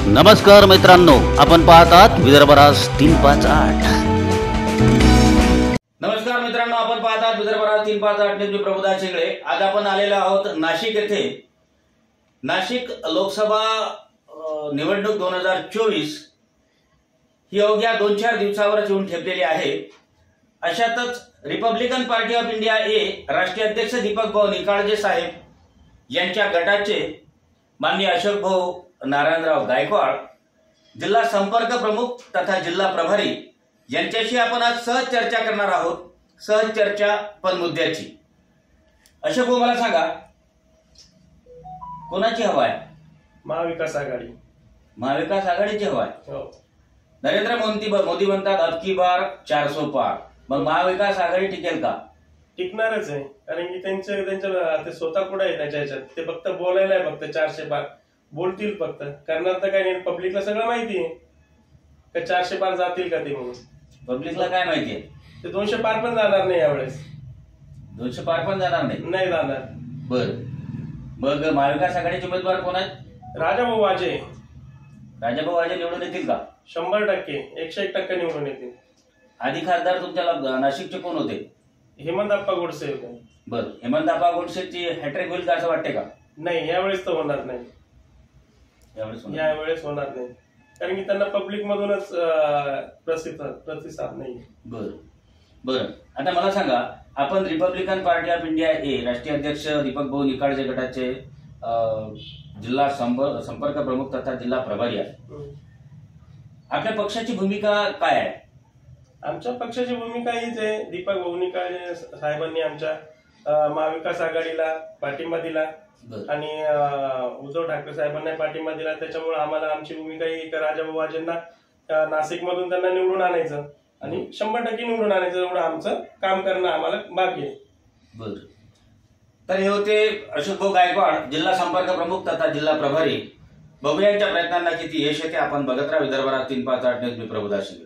नमस्कार मित्रांनो, आपण पाहतात विदर्भराज 358। नमस्कार मित्रांनो, आपण पाहतात विदर्भराज 358 मी प्रभुदास शेगळे। आज आपण आलेलो आहोत नाशिक येथे। नाशिक लोकसभा निवडणूक 2024 ही अवघ्या 2-4 दिवसावरच येऊन ठेपलेली आहे। अशातच रिपब्लिकन पार्टी ऑफ इंडिया ए राष्ट्रीय अध्यक्ष दीपक भाऊ निकाळजे साहेब यांच्या गटाचे माननीय अशोक भाऊ नारायणराव गायकवाड, जिल्हा संपर्क प्रमुख तथा जिल्हा प्रभारी यांच्याशी आपण आज सहज चर्चा करणार आहोत। सहज चर्चा पण मुद्द्याची। अशोक भाऊ, मला सांगा, कोणाची हवा आहे? महाविकास आघाडी। महाविकास आघाडीची हवा आहे। हो। नरेंद्र मोदी म्हणतात अब की बार 400 पार। मग महाविकास आघाडी टिकेल का? टिकणारच आहे, कारण की त्यांच्या ते स्वतः पुढे आहे त्याच्या ह्याच्यात। ते फक्त बोलायला आहे, फक्त 400 पार बोलतील, फक्त करणार तर काय नाही। पब्लिकला सगळं माहिती आहे का 400 पार जातील का ते, म्हणून पब्लिकला काय माहिती आहे? ते 200 पार पण जाणार नाही यावेळेस। 200 पार पण जाणार नाही जाणार। बर, मग महाविकास आघाडीचे उमेदवार कोण आहेत? राजाभाऊ वाजे। राजाभाऊ वाजे निवडून येतील का? 100%, 101% निवडून येतील। आधी खासदार तुमच्या नाशिकचे कोण होते? हेमंतप्पा गोडसे होते। बर, हेमंतप्पा गोडसेची हॅट्रिक होईल का असं वाटते का? नाही, यावेळेस तर होणार नाही। यावेळेस होणार नाही, कारण की त्यांना पब्लिक मधूनच प्रतिसाद नाही। बर बर, आता मला सांगा, आपण रिपब्लिकन पार्टी ऑफ इंडिया ए राष्ट्रीय अध्यक्ष दीपक भाऊ निकाळजे गटाचे जिल्हा संपर्क प्रमुख तथा जिल्हा प्रभारी आहे। आपल्या पक्षाची भूमिका काय आहे? आमच्या पक्षाची भूमिका हीच आहे। दीपक भाऊ निकाळजे साहेबांनी आमच्या महाविकास आघाडीला पाठिंबा दिला आणि उद्धव ठाकरे साहेबांना पाठिंबा दिला। त्याच्यामुळे आम्हाला आमची भूमिका ही राजाभाऊ वाजेंना नाशिक मधून त्यांना निवडून आणायचं आणि 100% निवडून आणायचं, एवढं आमचं काम करणं आम्हाला बाकी आहे। बर, तर हे होते अशोक भाऊ गायकवाड, जिल्हा संपर्क प्रमुख तथा जिल्हा प्रभारी। बघूया यांच्या प्रयत्नांना किती यश येते। आपण बघत राहा विदर्भराज 358 मी प्रभुदास शेगळे।